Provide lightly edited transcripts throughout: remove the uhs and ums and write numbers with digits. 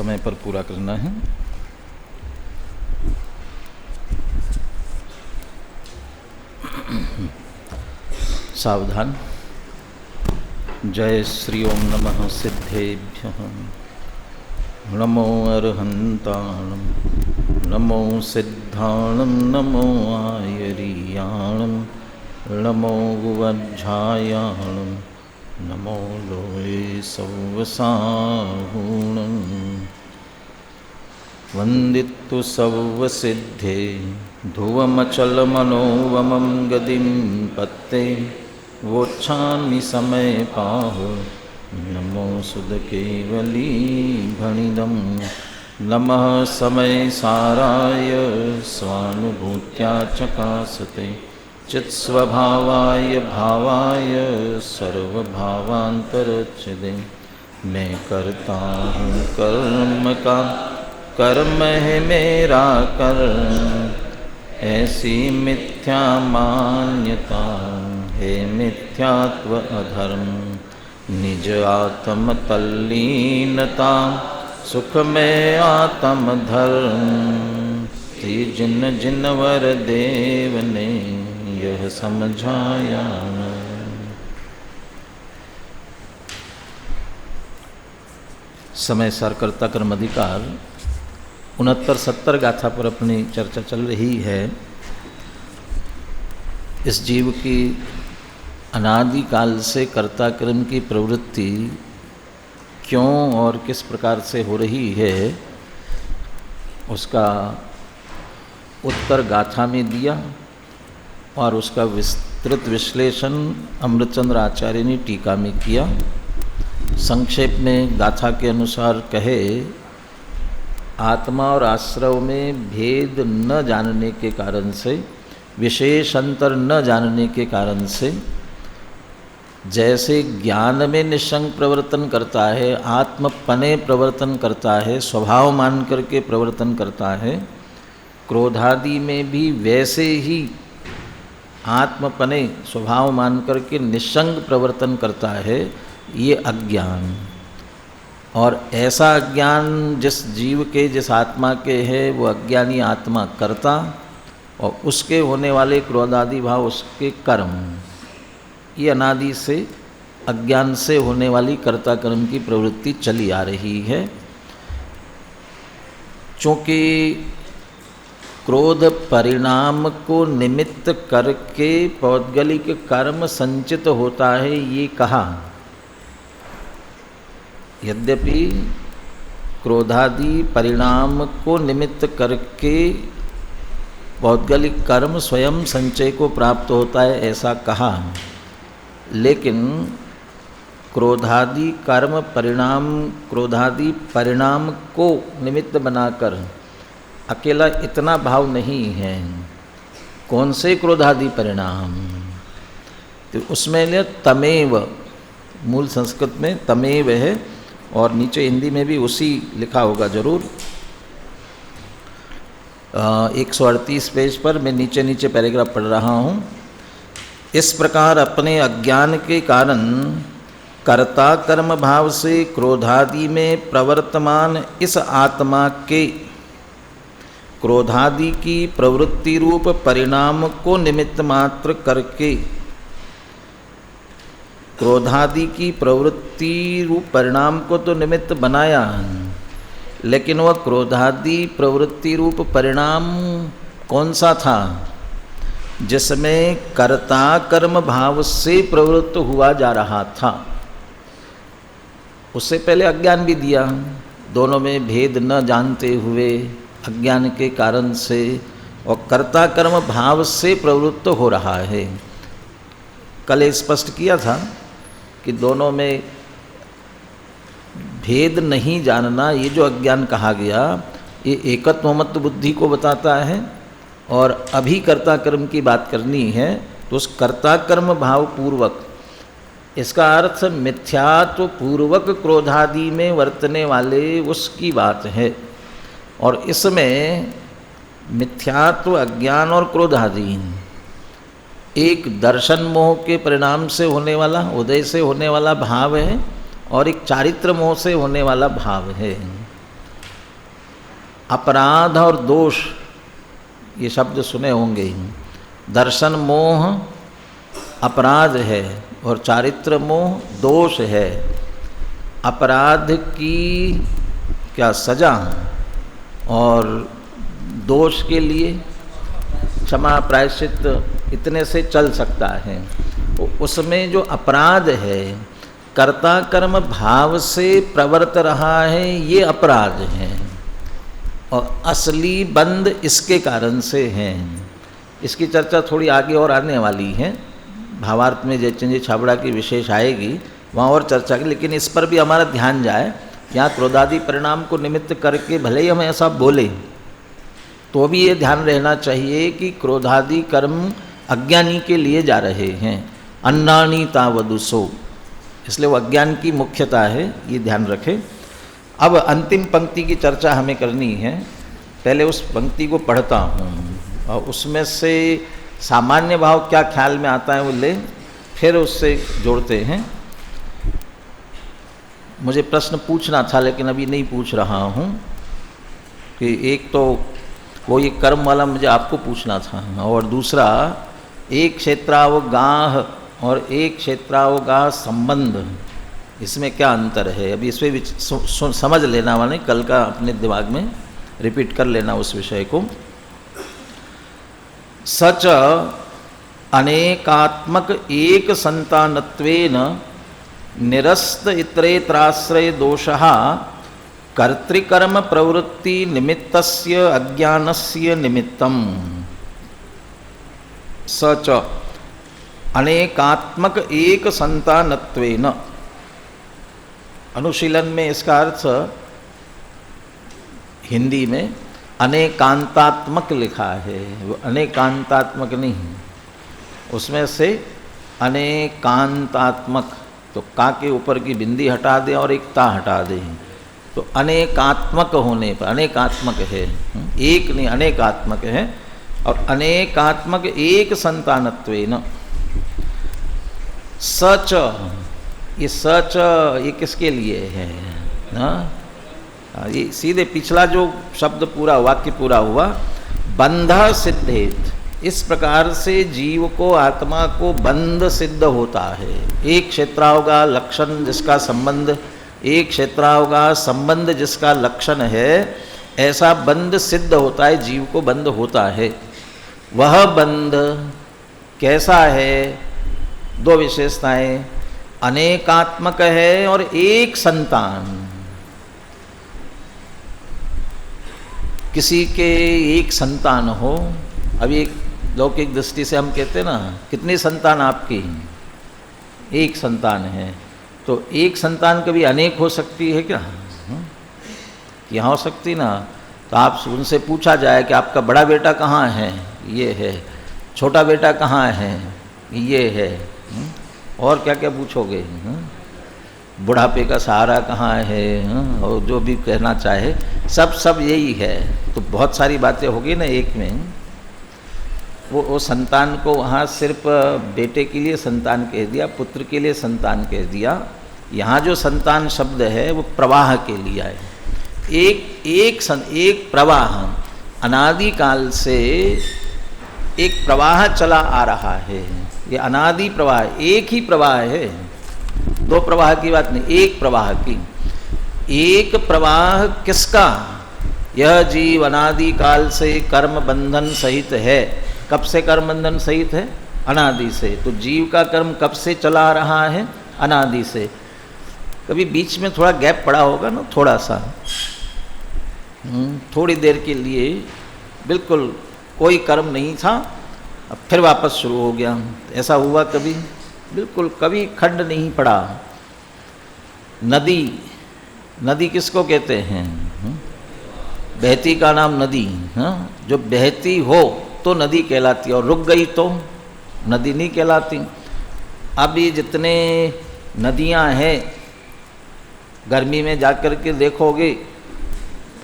समय पर पूरा करना है। सावधान। जय श्री ओम नमः सिद्धेभ्यः नमो अरहन्ताणं नमो सिद्धाणं नमो आयरीयाणं नमो गुवज्झायाणं नमो लोये सव्वसाहूणं वन्दित्तु सव्वसिद्धे ध्रुवमचलमनोवमं गतिं पत्ते वोच्छामि समयपाः नमो सुधकेवलीभणिदं नमः समयसाराय स्वानुभूत्या चकासते चित्स्वभावाय भावाय सर्वभावान्तरच्छिदे। मैं करता हूँ कर्म का, कर्म है मेरा कर्म, ऐसी मिथ्या मान्यता है मिथ्यात्व अधर्म। निज आत्म तल्लीनता सुख में आत्म धर्म, जिन जिन वर देव ने यह समझाया। समय सार कर्ता कर्म अधिकार 69-70 गाथा पर अपनी चर्चा चल रही है। इस जीव की अनादि काल से कर्ता कर्म की प्रवृत्ति क्यों और किस प्रकार से हो रही है, उसका उत्तर गाथा में दिया और उसका विस्तृत विश्लेषण अमृतचंद्र आचार्य ने टीका में किया। संक्षेप में गाथा के अनुसार कहे, आत्मा और आश्रव में भेद न जानने के कारण से, विशेष अंतर न जानने के कारण से, जैसे ज्ञान में निसंग प्रवर्तन करता है, आत्मपने प्रवर्तन करता है, स्वभाव मान करके प्रवर्तन करता है, क्रोधादि में भी वैसे ही आत्मपने स्वभाव मान करके निसंग प्रवर्तन करता है। ये अज्ञान, और ऐसा अज्ञान जिस जीव के, जिस आत्मा के है, वो अज्ञानी आत्मा कर्ता, और उसके होने वाले क्रोधादि भाव उसके कर्म। ये अनादि से अज्ञान से होने वाली कर्ता कर्म की प्रवृत्ति चली आ रही है। चूँकि क्रोध परिणाम को निमित्त करके पौद्गलिक कर्म संचित होता है, ये कहा। यद्यपि क्रोधादि परिणाम को निमित्त करके पौद्गलिक कर्म स्वयं संचय को प्राप्त होता है, ऐसा कहा, लेकिन क्रोधादि कर्म परिणाम, क्रोधादि परिणाम को निमित्त बनाकर अकेला इतना भाव नहीं है। कौन से क्रोधादि परिणाम? तो उसमें ले तमेव, मूल संस्कृत में तमेव है, और नीचे हिंदी में भी उसी लिखा होगा जरूर। 138 पेज पर मैं नीचे नीचे पैराग्राफ पढ़ रहा हूँ। इस प्रकार अपने अज्ञान के कारण कर्ता कर्म भाव से क्रोधादि में प्रवर्तमान इस आत्मा के क्रोधादि की प्रवृत्ति रूप परिणाम को निमित्त मात्र करके, क्रोधादि की प्रवृत्ति रूप परिणाम को तो निमित्त बनाया, लेकिन वह क्रोधादि प्रवृत्ति रूप परिणाम कौन सा था? जिसमें कर्ता कर्म भाव से प्रवृत्त हुआ जा रहा था। उससे पहले अज्ञान भी दिया, दोनों में भेद न जानते हुए अज्ञान के कारण से, और कर्ता कर्म भाव से प्रवृत्त हो रहा है। कल स्पष्ट किया था कि दोनों में भेद नहीं जानना, ये जो अज्ञान कहा गया, ये एकत्वमत्त बुद्धि को बताता है। और अभी कर्ता कर्म की बात करनी है, तो उस कर्ता कर्म भाव पूर्वक, इसका अर्थ मिथ्यात्व पूर्वक क्रोधादि में वर्तने वाले उसकी बात है। और इसमें मिथ्यात्व, अज्ञान और क्रोधादि एक दर्शन मोह के परिणाम से होने वाला, उदय से होने वाला भाव है, और एक चारित्र मोह से होने वाला भाव है। अपराध और दोष ये शब्द सुने होंगे ही। दर्शन मोह अपराध है और चारित्र मोह दोष है। अपराध की क्या सजा और दोष के लिए क्षमा प्रायश्चित इतने से चल सकता है। उसमें जो अपराध है कर्ता कर्म भाव से प्रवर्त रहा है, ये अपराध है और असली बंध इसके कारण से है। इसकी चर्चा थोड़ी आगे और आने वाली है, भावार्थ में जयचंद जी छाबड़ा की विशेष आएगी, वहाँ और चर्चा की। लेकिन इस पर भी हमारा ध्यान जाए, यहाँ क्रोधादि परिणाम को निमित्त करके भले ही हम ऐसा बोले तो भी ये ध्यान रहना चाहिए कि क्रोधादि कर्म अज्ञानी के लिए जा रहे हैं। अन्नानी तावदुसो, इसलिए वो अज्ञान की मुख्यता है, ये ध्यान रखें। अब अंतिम पंक्ति की चर्चा हमें करनी है। पहले उस पंक्ति को पढ़ता हूँ और उसमें से सामान्य भाव क्या ख्याल में आता है वो ले, फिर उससे जोड़ते हैं। मुझे प्रश्न पूछना था लेकिन अभी नहीं पूछ रहा हूँ कि एक तो वो ये कर्म वाला मुझे आपको पूछना था, और दूसरा एक क्षेत्रावगाह और एक क्षेत्रावगाह संबंध, इसमें क्या अंतर है। अभी इसमें समझ लेना वाले, कल का अपने दिमाग में रिपीट कर लेना उस विषय को। सच अनेकात्मक एक संतानत्वेन निरस्त इतरेत्राश्रय दोषः कर्तृकर्म प्रवृत्ति निमित्तस्य अज्ञानस्य निमित्तम। सच अनेकात्मक एक संतानत्वेन, अनुशीलन में इसका अर्थ हिंदी में अनेकांतात्मक लिखा है, वो अनेकांतात्मक नहीं, उसमें से अनेकांतात्मक, तो का के ऊपर की बिंदी हटा दें और एक ता हटा दें, तो अनेकात्मक होने पर अनेकात्मक है, एक नहीं अनेकात्मक है। और अनेकात्मक एक संतानत्वेन, सच, ये सच ये किसके लिए है ना? ये सीधे पिछला जो शब्द पूरा वाक्य पूरा हुआ, बंध सिद्धेत, इस प्रकार से जीव को आत्मा को बंध सिद्ध होता है। एक क्षेत्रावगा लक्षण जिसका संबंध, एक क्षेत्रावगा संबंध जिसका लक्षण है, ऐसा बंध सिद्ध होता है, जीव को बंध होता है। वह बंध कैसा है? दो विशेषताएं, अनेकात्मक है और एक संतान। किसी के एक संतान हो, अभी एक लौकिक दृष्टि से हम कहते हैं ना, कितनी संतान आपकी? एक संतान है, तो एक संतान कभी अनेक हो सकती है क्या? यहाँ हो सकती ना। तो आप उनसे पूछा जाए कि आपका बड़ा बेटा कहाँ है? ये है। छोटा बेटा कहाँ है? ये है। और क्या क्या पूछोगे? बुढ़ापे का सहारा कहाँ है? और जो भी कहना चाहे सब यही है। तो बहुत सारी बातें होगी ना एक में। वो संतान को वहाँ सिर्फ बेटे के लिए संतान कह दिया, पुत्र के लिए संतान कह दिया। यहाँ जो संतान शब्द है वो प्रवाह के लिए है। एक प्रवाह, अनादिकाल से एक प्रवाह चला आ रहा है। ये अनादि प्रवाह, एक ही प्रवाह है, दो प्रवाह की बात नहीं, एक प्रवाह की। एक प्रवाह किसका? यह जीव अनादिकाल से कर्म बंधन सहित है। कब से कर्म बंधन सहित है? अनादि से। तो जीव का कर्म कब से चला आ रहा है? अनादि से। कभी बीच में थोड़ा गैप पड़ा होगा ना, थोड़ा सा, थोड़ी देर के लिए बिल्कुल कोई कर्म नहीं था, अब फिर वापस शुरू हो गया। ऐसा हुआ कभी? बिल्कुल कभी खंड नहीं पड़ा। नदी, नदी किसको कहते हैं? बहती का नाम नदी। जो बहती हो तो नदी कहलाती है, और रुक गई तो नदी नहीं कहलाती। अब ये जितने नदियां हैं, गर्मी में जाकर के देखोगे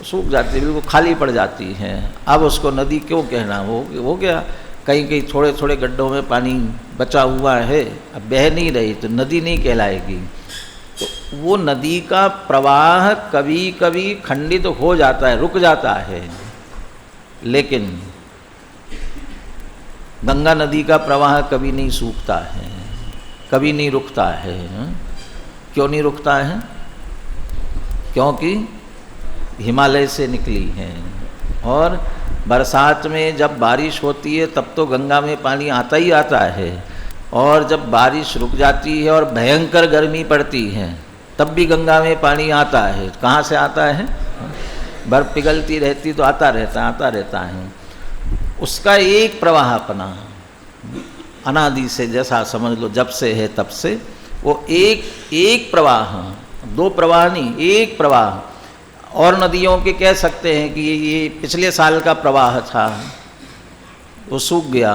सूख जाती, बिल्कुल खाली पड़ जाती हैं। अब उसको नदी क्यों कहना? वो क्या, कहीं कहीं थोड़े थोड़े गड्ढों में पानी बचा हुआ है, अब बह नहीं रही तो नदी नहीं कहलाएगी। तो वो नदी का प्रवाह कभी कभी खंडित हो जाता है, रुक जाता है, लेकिन गंगा नदी का प्रवाह कभी नहीं सूखता है, कभी नहीं रुकता है। क्यों नहीं रुकता है? क्योंकि हिमालय से निकली है, और बरसात में जब बारिश होती है तब तो गंगा में पानी आता ही आता है, और जब बारिश रुक जाती है और भयंकर गर्मी पड़ती है तब भी गंगा में पानी आता है। कहाँ से आता है? बर्फ़ पिघलती रहती तो आता रहता है। उसका एक प्रवाह अपना अनादि से, जैसा समझ लो जब से है तब से, वो एक प्रवाह, दो प्रवाह नहीं, एक प्रवाह। और नदियों के कह सकते हैं कि ये पिछले साल का प्रवाह था, वो सूख गया,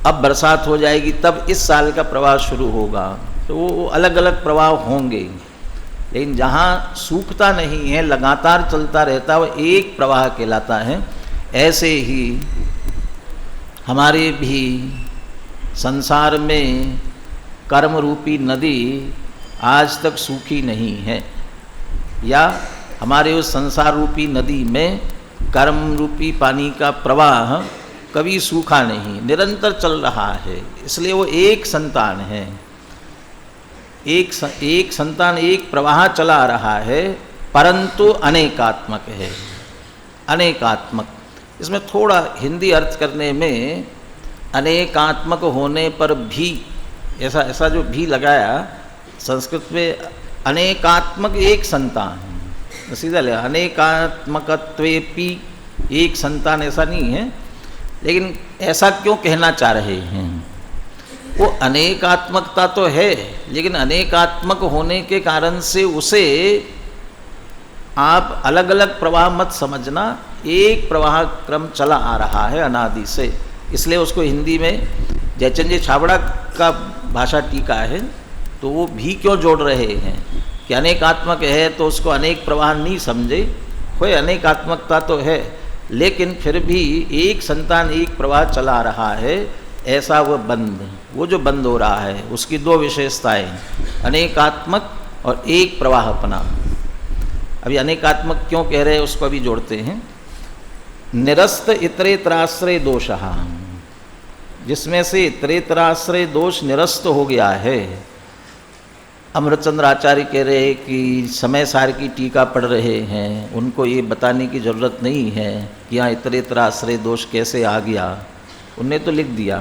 अब बरसात हो जाएगी तब इस साल का प्रवाह शुरू होगा, तो वो अलग अलग प्रवाह होंगे। लेकिन जहाँ सूखता नहीं है, लगातार चलता रहता है, वो एक प्रवाह कहलाता है। ऐसे ही हमारे भी संसार में कर्म रूपी नदी आज तक सूखी नहीं है, या हमारे उस संसार रूपी नदी में कर्म रूपी पानी का प्रवाह कभी सूखा नहीं, निरंतर चल रहा है। इसलिए वो एक संतान है, एक संतान, एक प्रवाह चला रहा है, परंतु अनेकात्मक है, अनेकात्मक। इसमें थोड़ा हिंदी अर्थ करने में अनेकात्मक होने पर भी, ऐसा जो भी लगाया संस्कृत में, अनेकात्मक एक संतान, सीधा ले अनेकात्मकत्वेपि एक संतान, ऐसा नहीं है। लेकिन ऐसा क्यों कहना चाह रहे हैं? वो अनेकात्मकता तो है, लेकिन अनेकात्मक होने के कारण से उसे आप अलग अलग प्रवाह मत समझना, एक प्रवाह क्रम चला आ रहा है अनादि से। इसलिए उसको हिंदी में जयचंद जी छाबड़ा का भाषा टीका है, तो वो भी क्यों जोड़ रहे हैं कि अनेकात्मक है तो उसको अनेक प्रवाह नहीं समझे, कोई अनेकात्मकता तो है, लेकिन फिर भी एक संतान एक प्रवाह चला रहा है। ऐसा वह बंध, वो जो बंध हो रहा है उसकी दो विशेषताएं, अनेकात्मक और एक प्रवाह अपना। अभी अनेकात्मक क्यों कह रहे हैं उसको अभी जोड़ते हैं। निरस्त इतरेतराश्रय दोषः, जिसमें से इतरेतराश्रय दोष निरस्त हो गया है। अमृतचंद्र आचार्य कह रहे हैं कि समय सार की टीका पढ़ रहे हैं, उनको ये बताने की ज़रूरत नहीं है कि यहाँ इतरेतराश्रय दोष कैसे आ गया, उनने तो लिख दिया।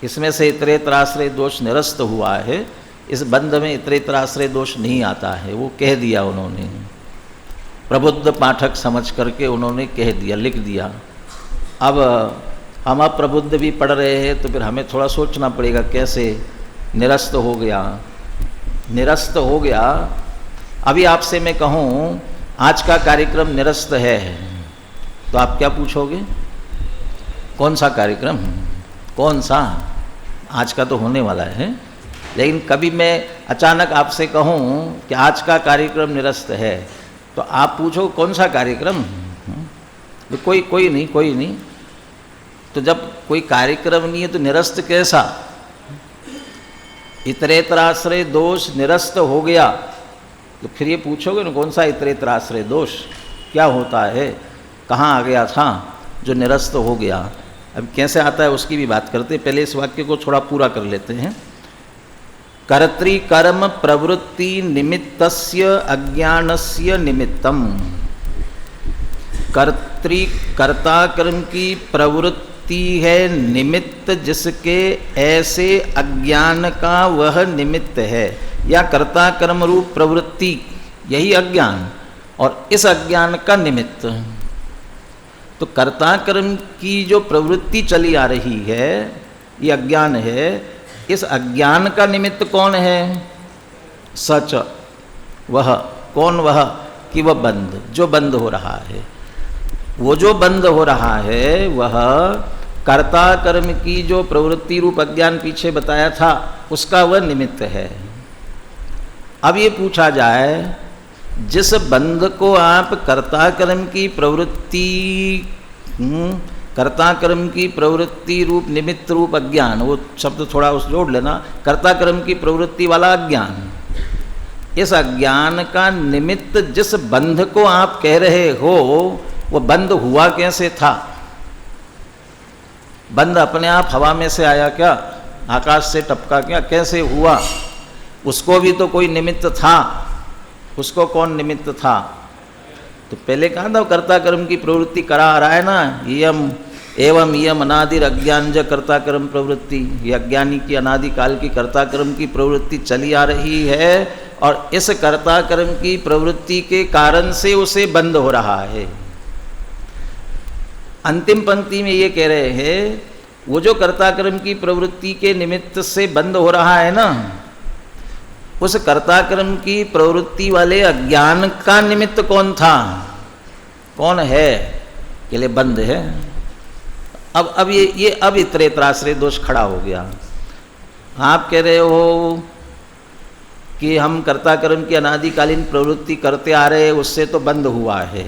इसमें से इतरेतराश्रय दोष निरस्त हुआ है, इस बंध में इतरेतराश्रय दोष नहीं आता है, वो कह दिया उन्होंने। प्रबुद्ध पाठक समझ करके उन्होंने कह दिया, लिख दिया। अब हम अप्रबुद्ध भी पढ़ रहे हैं तो फिर हमें थोड़ा सोचना पड़ेगा कैसे निरस्त हो गया, निरस्त हो गया। अभी आपसे मैं कहूँ आज का कार्यक्रम निरस्त है, तो आप क्या पूछोगे? कौन सा कार्यक्रम? कौन सा? आज का तो होने वाला है। लेकिन कभी मैं अचानक आपसे कहूँ कि आज का कार्यक्रम निरस्त है, तो आप पूछो कौन सा कार्यक्रम? तो कोई नहीं। तो जब कोई कार्यक्रम नहीं है तो निरस्त कैसा? इतरेतराश्रय दोष निरस्त हो गया, तो फिर ये पूछोगे ना कौन सा इतरेतराश्रय दोष, क्या होता है, कहाँ आ गया था जो निरस्त हो गया। अब कैसे आता है उसकी भी बात करते, पहले इस वाक्य को थोड़ा पूरा कर लेते हैं। कर्तृकर्म प्रवृत्ति निमित्तस्य अज्ञानस्य निमित्तम, कर्ता कर्म की प्रवृत्ति है निमित्त, जिसके ऐसे अज्ञान का वह निमित्त है, या कर्ता कर्म रूप प्रवृत्ति यही अज्ञान, और इस अज्ञान का निमित्त। तो कर्ता कर्म की जो प्रवृत्ति चली आ रही है ये अज्ञान है, इस अज्ञान का निमित्त कौन है? सच, वह कौन? वह कि वह बंध, जो बंध हो रहा है। वो जो बंध हो रहा है वह कर्ता कर्म की जो प्रवृत्ति रूप अज्ञान पीछे बताया था उसका वह निमित्त है। अब ये पूछा जाए, जिस बंध को आप कर्ता कर्म की प्रवृत्ति, कर्ता कर्म की प्रवृत्ति रूप निमित्त रूप अज्ञान, वो शब्द थोड़ा उस जोड़ लेना, कर्ता कर्म की प्रवृत्ति वाला अज्ञान, इस अज्ञान का निमित्त जिस बंध को आप कह रहे हो वो बंध हुआ कैसे था? बंध अपने आप हवा में से आया क्या? आकाश से टपका क्या? कैसे हुआ? उसको भी तो कोई निमित्त था। उसको कौन निमित्त था? तो पहले कहा था कर्ता कर्म की प्रवृत्ति करा आ रहा है ना, यम एवं यम अनादिर अज्ञानज कर्ता कर्म प्रवृत्ति। ये अज्ञानी की अनादि काल की कर्ता कर्म की प्रवृत्ति चली आ रही है और इस कर्ता कर्म की प्रवृत्ति के कारण से उसे बंद हो रहा है। अंतिम पंक्ति में ये कह रहे हैं वो जो कर्ता कर्म की प्रवृत्ति के निमित्त से बंद हो रहा है ना, उस कर्ता कर्म की प्रवृत्ति वाले अज्ञान का निमित्त कौन था, कौन है? के लिए बंद है। अब ये अब इतरेतराश्रय दोष खड़ा हो गया। आप कह रहे हो कि हम कर्ता कर्म की अनादिकालीन प्रवृत्ति करते आ रहे हैं, उससे तो बंद हुआ है,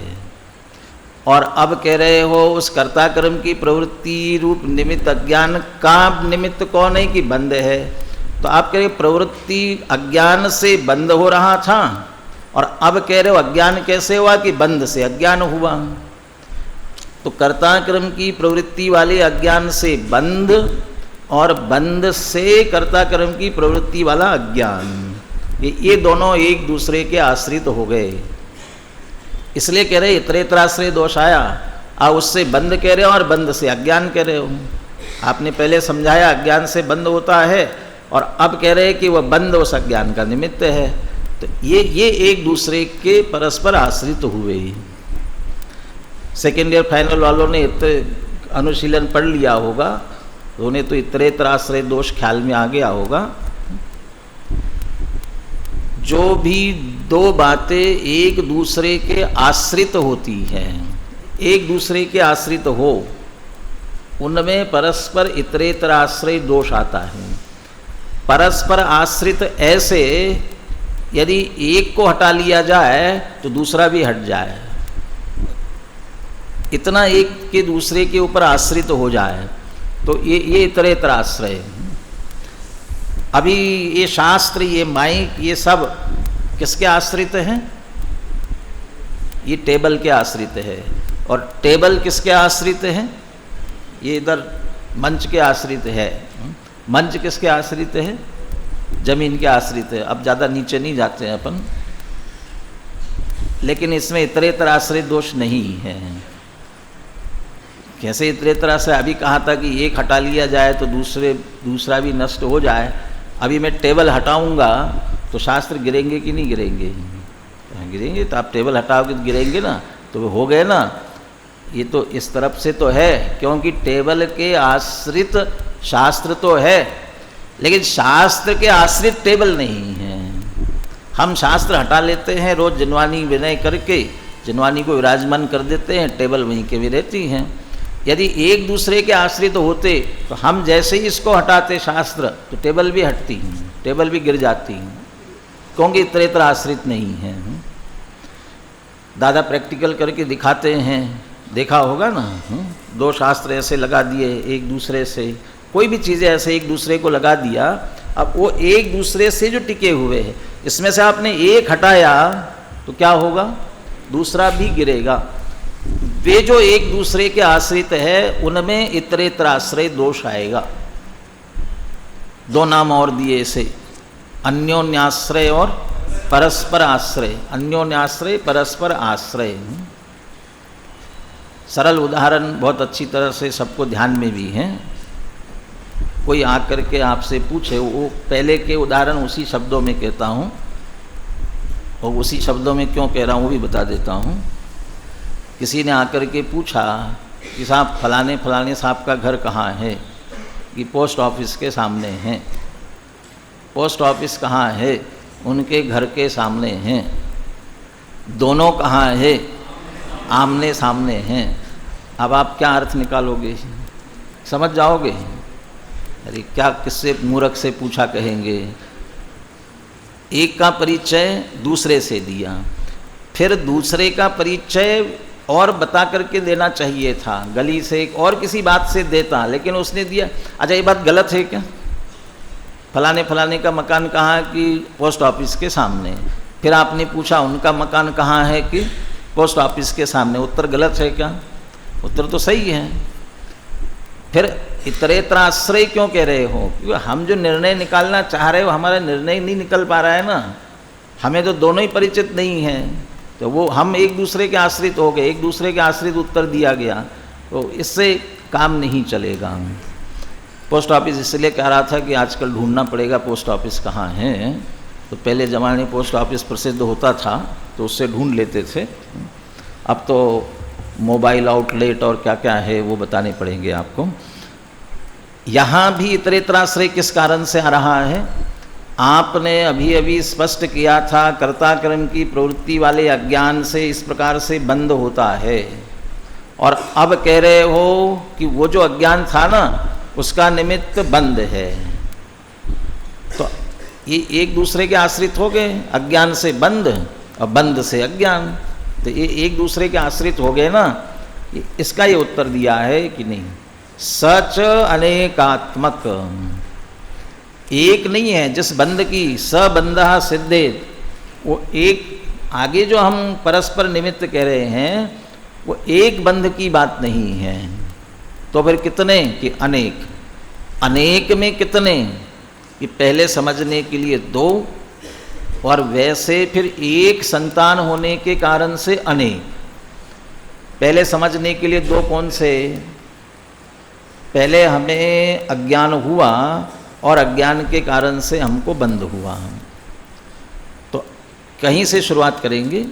और अब कह रहे हो उस कर्ता कर्म की प्रवृत्ति रूप निमित्त अज्ञान का निमित्त कौन है कि बंद है। तो आप कह रहे प्रवृत्ति अज्ञान से बंद हो रहा था और अब कह रहे हो अज्ञान कैसे हुआ कि बंद से अज्ञान हुआ। तो कर्ता कर्म की प्रवृत्ति वाले अज्ञान से बंद और बंद से कर्ता कर्म की प्रवृत्ति वाला अज्ञान, ये दोनों एक दूसरे के आश्रित हो गए। इसलिए कह रहे इतरेतराश्रय दोष आया। आप उससे बंद कह रहे हो और बंद से अज्ञान कह रहे हो। आपने पहले समझाया अज्ञान से बंद होता है और अब कह रहे हैं कि वह बंद उस अज्ञान का निमित्त है। तो ये एक दूसरे के परस्पर आश्रित हुए। सेकेंड ईयर फाइनल वालों ने अनुशीलन पढ़ लिया होगा, उन्हें तो इतरेतराश्रय दोष ख्याल में आ गया होगा। जो भी दो बातें एक दूसरे के आश्रित होती हैं, एक दूसरे के आश्रित हो, उनमें परस्पर इतरेतराश्रय दोष आता है। परस्पर आश्रित ऐसे यदि एक को हटा लिया जाए तो दूसरा भी हट जाए, इतना एक के दूसरे के ऊपर आश्रित हो जाए, तो ये इतरेतराश्रय। अभी ये शास्त्र, ये माइक, ये सब किसके आश्रित हैं? ये टेबल के आश्रित है। और टेबल किसके आश्रित है? ये इधर मंच के आश्रित है। मंच किसके आश्रित है? जमीन के आश्रित है। अब ज़्यादा नीचे नहीं जाते हैं अपन, लेकिन इसमें इतरेतराश्रय दोष नहीं है। कैसे इतरेतराश्रय? अभी कहा था कि एक हटा लिया जाए तो दूसरा भी नष्ट हो जाए। अभी मैं टेबल हटाऊंगा तो शास्त्र गिरेंगे कि नहीं गिरेंगे? गिरेंगे। तो आप टेबल हटाओगे तो गिरेंगे ना, तो हो गए ना। ये तो इस तरफ से तो है, क्योंकि टेबल के आश्रित शास्त्र तो है, लेकिन शास्त्र के आश्रित टेबल नहीं है। हम शास्त्र हटा लेते हैं, रोज जिनवानी विनय करके जिनवानी को विराजमान कर देते हैं, टेबल वहीं के भी रहती हैं। यदि एक दूसरे के आश्रित होते तो हम जैसे ही इसको हटाते शास्त्र, तो टेबल भी हटती हैं, टेबल भी गिर जाती हैं, क्योंकि इतरेतर आश्रित नहीं है। दादा प्रैक्टिकल करके दिखाते हैं, देखा होगा ना। दो शास्त्र ऐसे लगा दिए एक दूसरे से, कोई भी चीज़ें ऐसे एक दूसरे को लगा दिया, अब वो एक दूसरे से जो टिके हुए हैं, इसमें से आपने एक हटाया तो क्या होगा? दूसरा भी गिरेगा। वे जो एक दूसरे के आश्रित है उनमें इतरेतराश्रय दोष आएगा। दो नाम और दिए इसे, अन्योन्याश्रय और परस्पर आश्रय। अन्योन्याश्रय, परस्पर आश्रय। सरल उदाहरण बहुत अच्छी तरह से सबको ध्यान में भी है। कोई आकर के आपसे पूछे, वो पहले के उदाहरण उसी शब्दों में कहता हूँ, और उसी शब्दों में क्यों कह रहा हूँ वो भी बता देता हूँ। किसी ने आकर के पूछा कि साहब फलाने फलाने साहब का घर कहाँ है? कि पोस्ट ऑफिस के सामने हैं। पोस्ट ऑफिस कहाँ है? उनके घर के सामने हैं। दोनों कहाँ है? आमने सामने हैं। अब आप क्या अर्थ निकालोगे? समझ जाओगे? अरे क्या किससे मूर्ख से पूछा कहेंगे। एक का परिचय दूसरे से दिया, फिर दूसरे का परिचय और बता करके देना चाहिए था, गली से एक और किसी बात से देता, लेकिन उसने दिया। अच्छा ये बात गलत है क्या? फलाने फलाने का मकान कहाँ कि पोस्ट ऑफिस के सामने। फिर आपने पूछा उनका मकान कहाँ है कि पोस्ट ऑफिस के सामने। उत्तर गलत है क्या? उत्तर तो सही है। फिर इतरेतर आश्रय क्यों कह रहे हो? क्योंकि हम जो निर्णय निकालना चाह रहे हो हमारा निर्णय नहीं निकल पा रहा है ना, हमें तो दोनों ही परिचित नहीं हैं, तो वो हम एक दूसरे के आश्रित हो गए, एक दूसरे के आश्रित उत्तर दिया गया, तो इससे काम नहीं चलेगा। पोस्ट ऑफिस इसलिए कह रहा था कि आजकल ढूंढना पड़ेगा पोस्ट ऑफिस कहाँ है। तो पहले ज़माने में पोस्ट ऑफिस प्रसिद्ध होता था तो उससे ढूंढ लेते थे। अब तो मोबाइल आउटलेट और क्या क्या है वो बताने पड़ेंगे आपको। यहाँ भी इतरेतराश्रय किस कारण से आ रहा है? आपने अभी अभी स्पष्ट किया था कर्ता कर्म की प्रवृत्ति वाले अज्ञान से इस प्रकार से बंद होता है, और अब कह रहे हो कि वो जो अज्ञान था ना उसका निमित्त बंद है। तो ये एक दूसरे के आश्रित हो गए, अज्ञान से बंद और बंद से अज्ञान, तो ये एक दूसरे के आश्रित हो गए ना। इसका ये उत्तर दिया है कि नहीं, सच अनेकात्मक, एक नहीं है। जिस बंध की सबंधः सिद्धेत, वो एक, आगे जो हम परस्पर निमित्त कह रहे हैं वो एक बंध की बात नहीं है। तो फिर कितने कि अनेक, अनेक में कितने कि पहले समझने के लिए दो, और वैसे फिर एक संतान होने के कारण से अनेक। पहले समझने के लिए दो कौन से? पहले हमें अज्ञान हुआ और अज्ञान के कारण से हमको बंध हुआ। तो कहीं से शुरुआत करेंगे।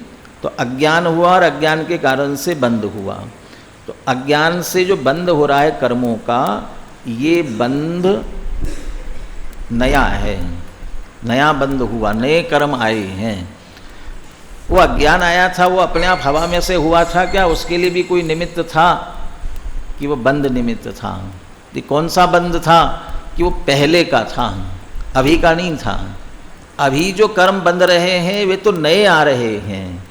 तो अज्ञान हुआ और अज्ञान के कारण से बंध हुआ। तो अज्ञान से जो बंध हो रहा है कर्मों का, ये बंध नया है, नया बंध हुआ, नए कर्म आए हैं। वो अज्ञान आया था वो अपने आप हवा में से हुआ था क्या? उसके लिए भी कोई निमित्त था कि वो बंध निमित्त था? ये कौन सा बंध था? कि वो पहले का था, अभी का नहीं था। अभी जो कर्म बंध रहे हैं वे तो नए आ रहे हैं,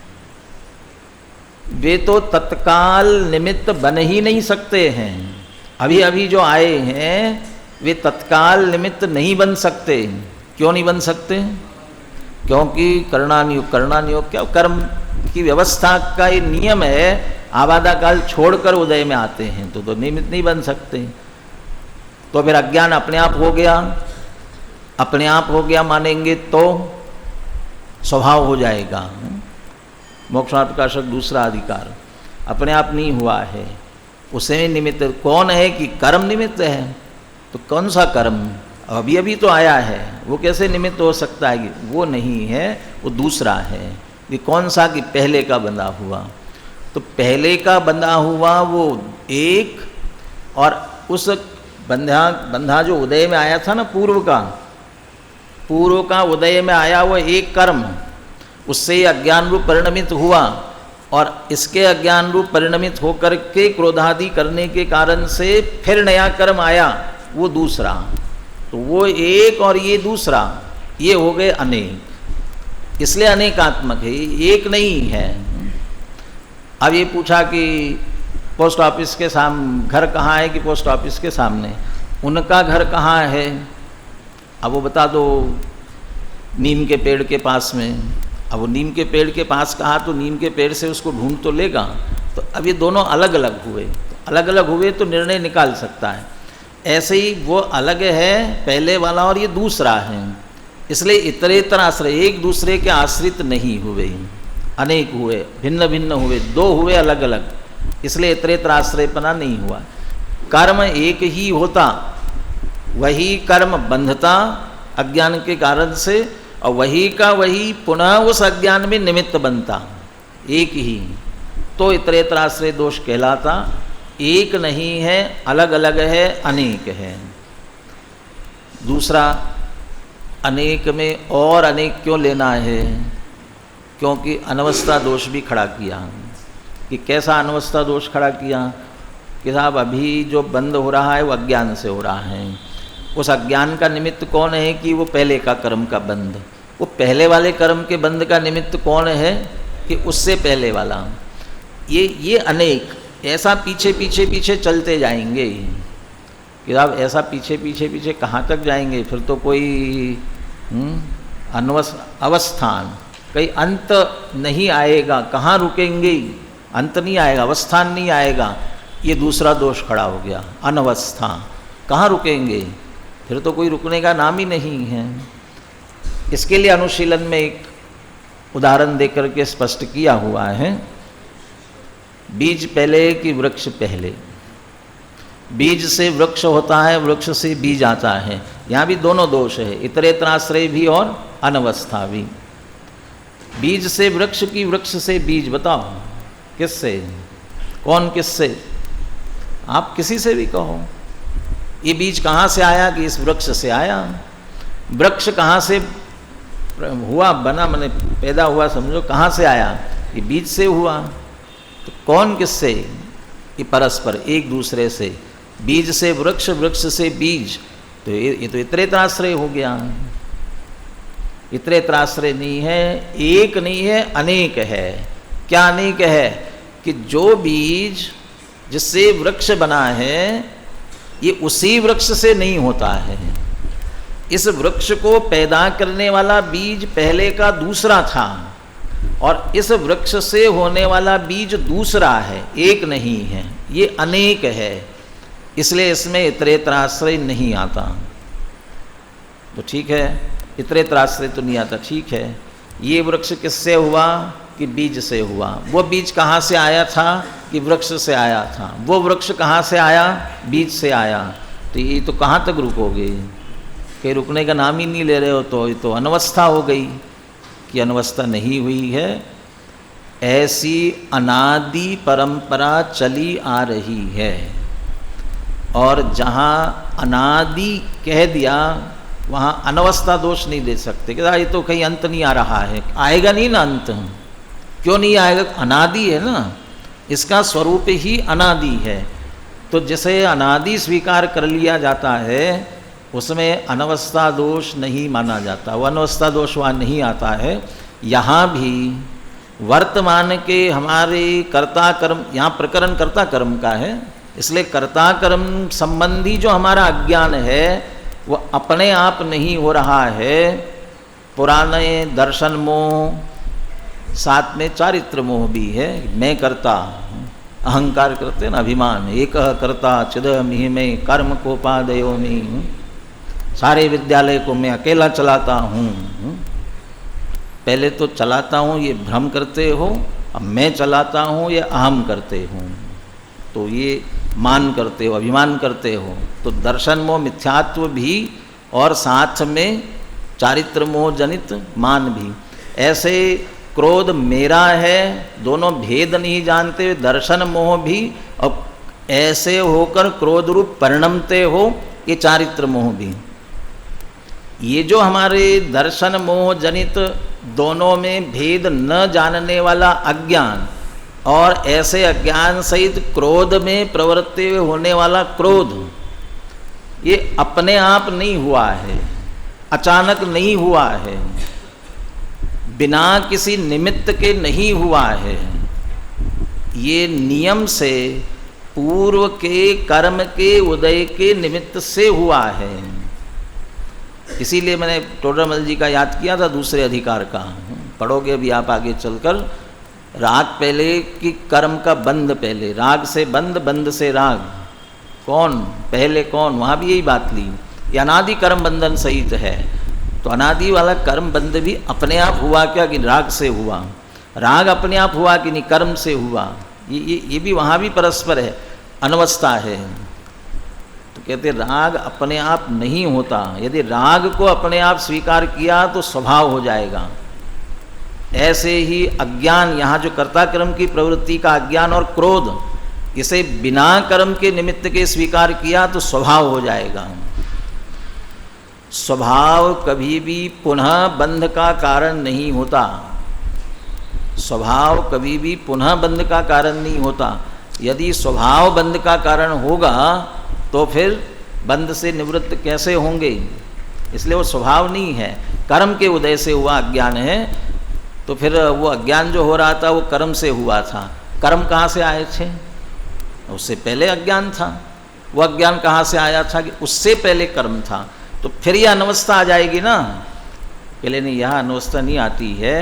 वे तो तत्काल निमित्त बन ही नहीं सकते हैं। अभी अभी जो आए हैं वे तत्काल निमित्त नहीं बन सकते। क्यों नहीं बन सकते? क्योंकि करणानियोग, करणानियोग क्या? कर्म की व्यवस्था का ये नियम है, आबादा काल छोड़कर उदय में आते हैं, तो निमित्त नहीं बन सकते। तो फिर अज्ञान अपने आप हो गया, अपने आप हो गया मानेंगे तो स्वभाव हो जाएगा। मोक्षार्थ प्रकाशक दूसरा अधिकार अपने आप नहीं हुआ है, उसे निमित्त कौन है कि कर्म निमित्त है। तो कौन सा कर्म? अभी अभी तो आया है, वो कैसे निमित्त हो सकता है? कि वो नहीं है, वो दूसरा है। ये कौन सा? कि पहले का बंधा हुआ। तो पहले का बंधा हुआ वो एक, और उस बंधा जो उदय में आया था ना, पूर्व का उदय में आया वो एक कर्म, उससे अज्ञान रूप परिणमित हुआ, और इसके अज्ञान रूप परिणमित होकर के क्रोधादि करने के कारण से फिर नया कर्म आया, वो दूसरा। तो वो एक और ये दूसरा, ये हो गए अनेक। इसलिए अनेकात्मक है, एक नहीं है। अब ये पूछा कि पोस्ट ऑफिस के सामने घर कहाँ है? कि पोस्ट ऑफिस के सामने। उनका घर कहाँ है? अब वो बता दो, नीम के पेड़ के पास में। अब वो नीम के पेड़ के पास कहा तो नीम के पेड़ से उसको ढूंढ तो लेगा। तो अब ये दोनों अलग अलग हुए, तो अलग अलग हुए तो निर्णय निकाल सकता है। ऐसे ही वो अलग है पहले वाला और ये दूसरा है। इसलिए इतरेतर आश्रय, एक दूसरे के आश्रित नहीं हुए, अनेक हुए, भिन्न भिन्न हुए, दो हुए अलग अलग। इसलिए इतरेतर आश्रयपना नहीं हुआ। कर्म एक ही होता, वही कर्म बंधता अज्ञान के कारण से, और वही का वही पुनः उस अज्ञान में निमित्त बनता, एक ही। तो इतरेतर आश्रय दोष कहलाता। एक नहीं है, अलग अलग है, अनेक है। दूसरा, अनेक में और अनेक क्यों लेना है? क्योंकि अनवस्था दोष भी खड़ा किया। कि कैसा अनवस्था दोष खड़ा किया? कि साहब अभी जो बंद हो रहा है वो अज्ञान से हो रहा है। उस अज्ञान का निमित्त कौन है? कि वो पहले का कर्म का बंध। वो पहले वाले कर्म के बंध का निमित्त कौन है? कि उससे पहले वाला। ये अनेक, ऐसा पीछे पीछे पीछे चलते जाएंगे। कि आप ऐसा पीछे पीछे पीछे कहाँ तक जाएंगे, फिर तो कोई अवस्थान, कहीं अंत नहीं आएगा, कहाँ रुकेंगे, अंत नहीं आएगा, अवस्थान नहीं आएगा। ये दूसरा दोष खड़ा हो गया, अनवस्था, कहाँ रुकेंगे, फिर तो कोई रुकने का नाम ही नहीं है। इसके लिए अनुशीलन में एक उदाहरण देकर के स्पष्ट किया हुआ है, बीज पहले कि वृक्ष पहले। बीज से वृक्ष होता है, वृक्ष से बीज आता है। यहाँ भी दोनों दोष है, इतरेतराश्रय भी और अनवस्था भी। बीज से वृक्ष की वृक्ष से बीज, बताओ किससे, कौन किससे, आप किसी से भी कहो। ये बीज कहाँ से आया कि इस वृक्ष से आया। वृक्ष कहाँ से हुआ, बना, मैंने पैदा हुआ, समझो कहाँ से आया, ये बीज से हुआ। तो कौन किससे, ये परस्पर एक दूसरे से। बीज से वृक्ष, वृक्ष से बीज, तो ये तो इतरेतराश्रय हो गया। इतरेतराश्रय नहीं है, एक नहीं है, अनेक है। क्या अनेक है कि जो बीज जिससे वृक्ष बना है ये उसी वृक्ष से नहीं होता है। इस वृक्ष को पैदा करने वाला बीज पहले का दूसरा था और इस वृक्ष से होने वाला बीज दूसरा है, एक नहीं है, ये अनेक है। इसलिए इसमें इतरेतराश्रय नहीं आता। तो ठीक है, इतरेतराश्रय तो नहीं आता, ठीक है। ये वृक्ष किससे हुआ कि बीज से हुआ। वो बीज कहाँ से आया था कि वृक्ष से आया था। वो वृक्ष कहाँ से आया, बीज से आया। तो ये तो कहाँ तक रुकोगे, कहीं रुकने का नाम ही नहीं ले रहे हो, तो ये तो अनवस्था हो गई। कि अनवस्था नहीं हुई है, ऐसी अनादि परंपरा चली आ रही है। और जहाँ अनादि कह दिया वहाँ अनवस्था दोष नहीं दे सकते कि ये तो कहीं अंत नहीं आ रहा है। आएगा नहीं ना अंत, क्यों नहीं आएगा, अनादि है ना, इसका स्वरूप ही अनादि है। तो जिसे अनादि स्वीकार कर लिया जाता है उसमें अनवस्था दोष नहीं माना जाता, वो अनवस्था दोष वहाँ नहीं आता है। यहाँ भी वर्तमान के हमारे कर्ता कर्म, यहाँ प्रकरण कर्ता कर्म का है, इसलिए कर्ता कर्म संबंधी जो हमारा अज्ञान है वो अपने आप नहीं हो रहा है। पुराने दर्शन मोह, साथ में चारित्र मोह भी है। मैं करता, अहंकार करते ना, अभिमान, एक कर्ता चिदमिहि में कर्म कोपादयोमि, सारे विद्यालय को मैं अकेला चलाता हूँ। पहले तो चलाता हूँ ये भ्रम करते हो, अब मैं चलाता हूँ ये अहम करते हूँ, तो ये मान करते हो, अभिमान करते हो। तो दर्शन मोह मिथ्यात्व भी और साथ में चारित्र मोह जनित मान भी। ऐसे क्रोध मेरा है, दोनों भेद नहीं जानते हुए दर्शन मोह भी, और ऐसे होकर क्रोध रूप परिणमते हो ये चारित्र मोह भी। ये जो हमारे दर्शन मोह जनित दोनों में भेद न जानने वाला अज्ञान और ऐसे अज्ञान सहित क्रोध में प्रवृत्ति होने वाला क्रोध, ये अपने आप नहीं हुआ है, अचानक नहीं हुआ है, बिना किसी निमित्त के नहीं हुआ है। ये नियम से पूर्व के कर्म के उदय के निमित्त से हुआ है। इसीलिए मैंने टोडरमल जी का याद किया था, दूसरे अधिकार का पढ़ोगे अभी आप आगे चलकर। राग पहले कि कर्म का बंध पहले, राग से बंध, बंध से राग, कौन पहले कौन, वहाँ भी यही बात ली। ये अनादि कर्म बंधन सहित है। तो अनादि वाला कर्म बंध भी अपने आप हुआ क्या कि राग से हुआ, राग अपने आप हुआ कि नहीं कर्म से हुआ, ये भी वहाँ भी परस्पर है, अनवस्था है। तो कहते राग अपने आप नहीं होता। यदि राग को अपने आप स्वीकार किया तो स्वभाव हो जाएगा। ऐसे ही अज्ञान, यहाँ जो कर्ता कर्म की प्रवृत्ति का अज्ञान और क्रोध, इसे बिना कर्म के निमित्त के स्वीकार किया तो स्वभाव हो जाएगा। स्वभाव कभी भी पुनः बंध का कारण नहीं होता। स्वभाव कभी भी पुनः बंध का कारण नहीं होता। यदि स्वभाव बंध का कारण होगा तो फिर बंध से निवृत्त कैसे होंगे। इसलिए वो स्वभाव नहीं है, कर्म के उदय से हुआ अज्ञान है। तो फिर वो अज्ञान जो हो रहा था वो कर्म से हुआ था। कर्म कहाँ से आए थे, उससे पहले अज्ञान था। वो अज्ञान कहाँ से आया था कि उससे पहले कर्म था, तो फिर यह अनवस्था आ जाएगी ना। पहले नहीं, यह अनवस्था नहीं आती है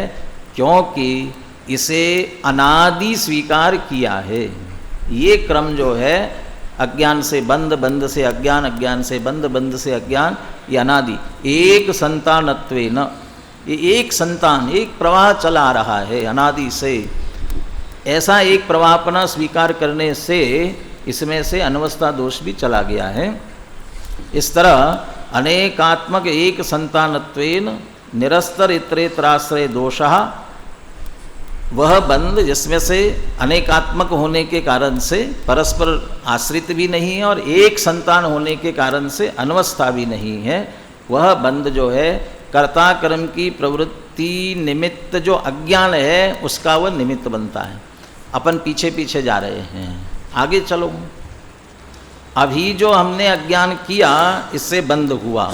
क्योंकि इसे अनादि स्वीकार किया है। ये क्रम जो है अज्ञान से बंध, बंध से अज्ञान, अज्ञान से बंध, बंध से अज्ञान, ये अनादि एक संतानत्वेन, ये एक संतान, एक प्रवाह चला आ रहा है अनादि से। ऐसा एक प्रवाह अपना स्वीकार करने से इसमें से अनवस्था दोष भी चला गया है। इस तरह अनेकात्मक एक संतानत्वेन निरस्तर इतरेतराश्रय दोषः, वह बंध जिसमें से अनेकात्मक होने के कारण से परस्पर आश्रित भी नहीं है और एक संतान होने के कारण से अनवस्था भी नहीं है, वह बंध जो है कर्ता कर्म की प्रवृत्ति निमित्त जो अज्ञान है उसका वह निमित्त बनता है। अपन पीछे पीछे जा रहे हैं, आगे चलो। अभी जो हमने अज्ञान किया इससे बंध हुआ,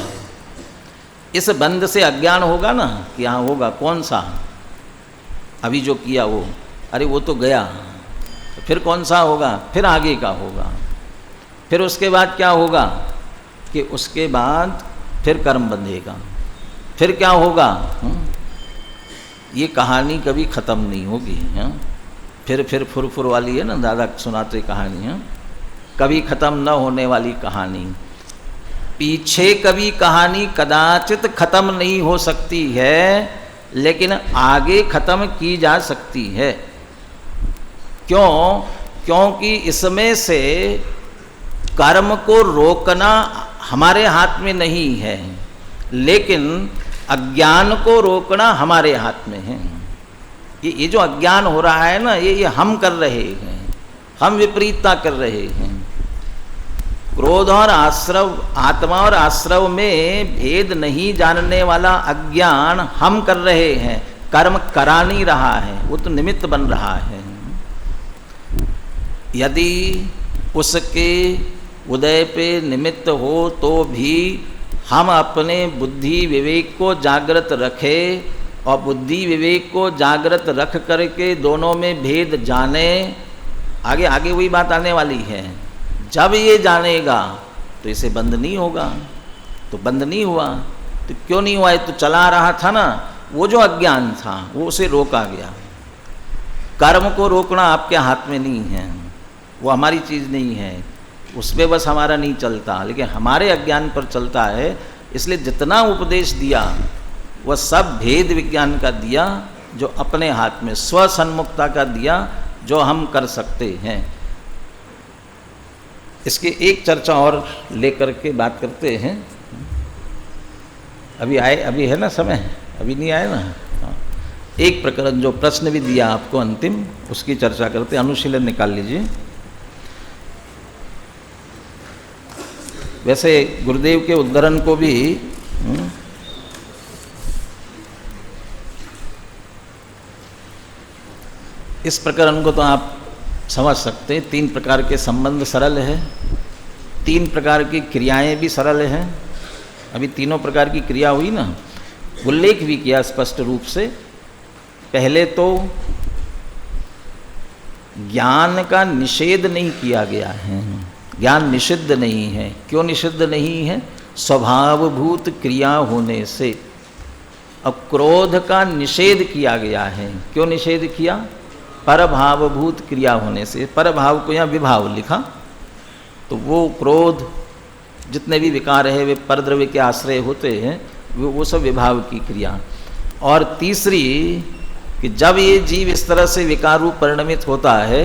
इस बंध से अज्ञान होगा ना कि हाँ होगा, कौन सा? अभी जो किया वो, अरे वो तो गया, तो फिर कौन सा होगा? फिर आगे का होगा। फिर उसके बाद क्या होगा कि उसके बाद फिर कर्म बंधेगा, फिर क्या होगा? ये कहानी कभी ख़त्म नहीं होगी। फिर फुरफुर वाली है ना, दादा सुनाते कहानी है, कभी ख़त्म न होने वाली कहानी। पीछे कभी कहानी कदाचित ख़त्म नहीं हो सकती है, लेकिन आगे ख़त्म की जा सकती है। क्यों? क्योंकि इसमें से कर्म को रोकना हमारे हाथ में नहीं है, लेकिन अज्ञान को रोकना हमारे हाथ में है। ये जो अज्ञान हो रहा है ना, ये हम कर रहे हैं, हम विपरीतता कर रहे हैं। क्रोध और आश्रव, आत्मा और आश्रव में भेद नहीं जानने वाला अज्ञान हम कर रहे हैं, कर्म करा नहीं रहा है, वो तो निमित्त बन रहा है। यदि उसके उदय पे निमित्त हो तो भी हम अपने बुद्धि विवेक को जागृत रखें और बुद्धि विवेक को जागृत रख करके दोनों में भेद जाने। आगे आगे वही बात आने वाली है। जब ये जानेगा तो इसे बंद नहीं होगा, तो बंद नहीं हुआ तो क्यों नहीं हुआ? ये तो चला रहा था ना, वो जो अज्ञान था वो उसे रोका गया। कर्म को रोकना आपके हाथ में नहीं है, वो हमारी चीज़ नहीं है, उसमें बस हमारा नहीं चलता, लेकिन हमारे अज्ञान पर चलता है। इसलिए जितना उपदेश दिया वह सब भेद विज्ञान का दिया, जो अपने हाथ में स्वसन्मुखता का दिया, जो हम कर सकते हैं। इसकी एक चर्चा और लेकर के बात करते हैं। अभी है ना समय, अभी नहीं आए ना। एक प्रकरण जो प्रश्न भी दिया आपको अंतिम, उसकी चर्चा करते। अनुशीलन निकाल लीजिए। वैसे गुरुदेव के उद्धरण को भी इस प्रकरण को तो आप समझ सकते हैं। 3 प्रकार के संबंध सरल है, 3 प्रकार की क्रियाएं भी सरल हैं। अभी तीनों प्रकार की क्रिया हुई ना, उल्लेख भी किया स्पष्ट रूप से। पहले तो ज्ञान का निषेध नहीं किया गया है, ज्ञान निषिद्ध नहीं है। क्यों निषिद्ध नहीं है? स्वभावभूत क्रिया होने से। अब क्रोध का निषेध किया गया है। क्यों निषेध किया? परभावभूत क्रिया होने से। परभाव को यहाँ विभाव लिखा, तो वो क्रोध जितने भी विकार है वे परद्रव्य के आश्रय होते हैं, वो सब विभाव की क्रिया। और तीसरी कि जब ये जीव इस तरह से विकार रूप परिणमित होता है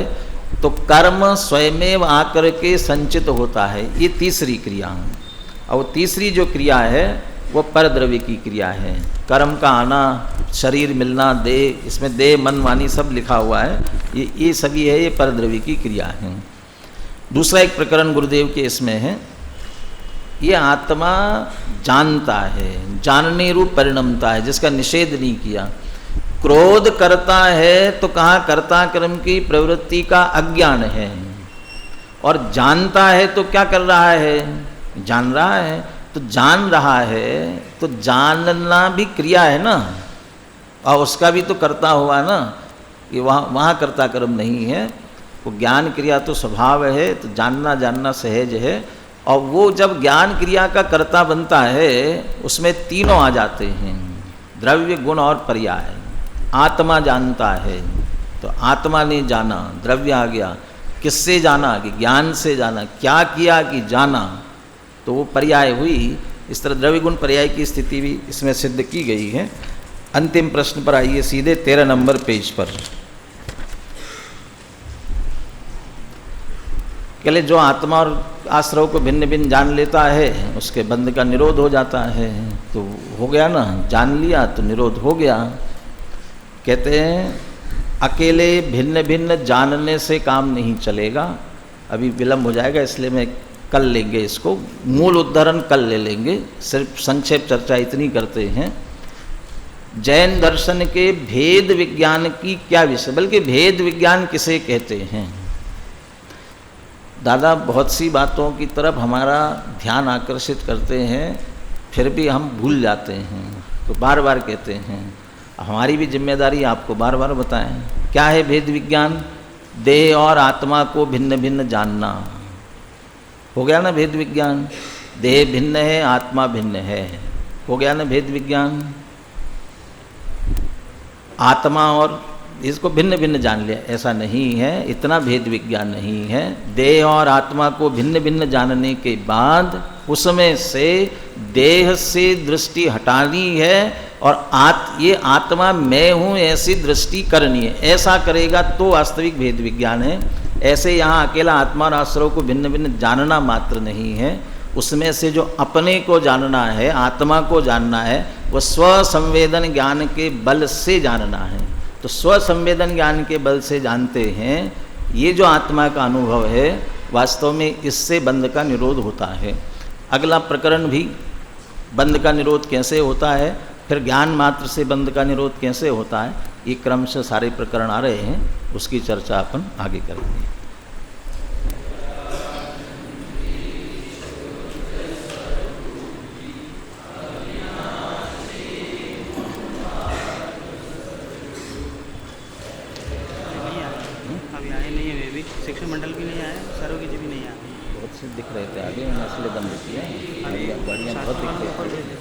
तो कर्म स्वयमेव आकर के संचित होता है। ये तीसरी क्रिया है। और तीसरी जो क्रिया है वो परद्रव्य की क्रिया है। कर्म का आना, शरीर मिलना, देह, इसमें देह मन वाणी सब लिखा हुआ है, ये सभी है, ये परद्रव्य की क्रिया है। दूसरा एक प्रकरण गुरुदेव के इसमें है, ये आत्मा जानता है, जानने रूप परिणमता है, जिसका निषेध नहीं किया। क्रोध करता है तो कहाँ कर्ता कर्म की प्रवृत्ति का अज्ञान है, और जानता है तो क्या कर रहा है? जान रहा है। तो जान रहा है तो जानना भी क्रिया है ना, और उसका भी तो कर्ता हुआ ना, कि वहाँ कर्ता कर्म नहीं है। वो ज्ञान क्रिया तो स्वभाव है, तो जानना जानना सहज है। और वो जब ज्ञान क्रिया का कर्ता बनता है उसमें तीनों आ जाते हैं, द्रव्य गुण और पर्याय। आत्मा जानता है तो आत्मा ने जाना, द्रव्य आ गया। किससे जाना? कि ज्ञान से जाना। क्या किया? कि जाना, तो वो पर्याय हुई। इस तरह द्रव्य गुण पर्याय की स्थिति भी इसमें सिद्ध की गई है। अंतिम प्रश्न पर आइए सीधे 13 नंबर पेज पर। कहले जो आत्मा और आश्रव को भिन्न भिन्न जान लेता है उसके बंध का निरोध हो जाता है। तो हो गया ना, जान लिया तो निरोध हो गया। कहते हैं अकेले भिन्न भिन्न जानने से काम नहीं चलेगा। अभी विलम्ब हो जाएगा इसलिए मैं कल लेंगे इसको, मूल उद्धरण कल ले लेंगे, सिर्फ संक्षेप चर्चा इतनी करते हैं। जैन दर्शन के भेद विज्ञान की क्या विषय, बल्कि भेद विज्ञान किसे कहते हैं। दादा बहुत सी बातों की तरफ हमारा ध्यान आकर्षित करते हैं, फिर भी हम भूल जाते हैं, तो बार बार कहते हैं। हमारी भी जिम्मेदारी आपको बार बार बताएं। क्या है भेद विज्ञान? देह और आत्मा को भिन्न भिन्न जानना। हो गया ना भेद विज्ञान। देह भिन्न है, आत्मा भिन्न है, हो गया ना भेद विज्ञान। आत्मा और इसको भिन्न भिन्न जान लिया, ऐसा नहीं है, इतना भेद विज्ञान नहीं है। देह और आत्मा को भिन्न भिन्न जानने के बाद उसमें से देह से दृष्टि हटानी है और ये आत्मा मैं हूँ ऐसी दृष्टि करनी है। ऐसा करेगा तो वास्तविक भेद विज्ञान है। ऐसे यहाँ अकेला आत्मा और आश्रव को भिन्न भिन्न जानना मात्र नहीं है, उसमें से जो अपने को जानना है, आत्मा को जानना है, वह स्वसंवेदन ज्ञान के बल से जानना है। तो स्वसंवेदन ज्ञान के बल से जानते हैं। ये जो आत्मा का अनुभव है वास्तव में इससे बंध का निरोध होता है। अगला प्रकरण भी बंध का निरोध कैसे होता है, फिर ज्ञान मात्र से बंध का निरोध कैसे होता है, ये क्रमशः सारे प्रकरण आ रहे हैं, उसकी चर्चा अपन आगे करेंगे। शिक्षक मंडल भी नहीं आया, सरों की भी नहीं आया, बहुत से दिख रहे थे आगे, मैंने इसलिए बंद किया। गाड़ियाँ बहुत दिख रही थी।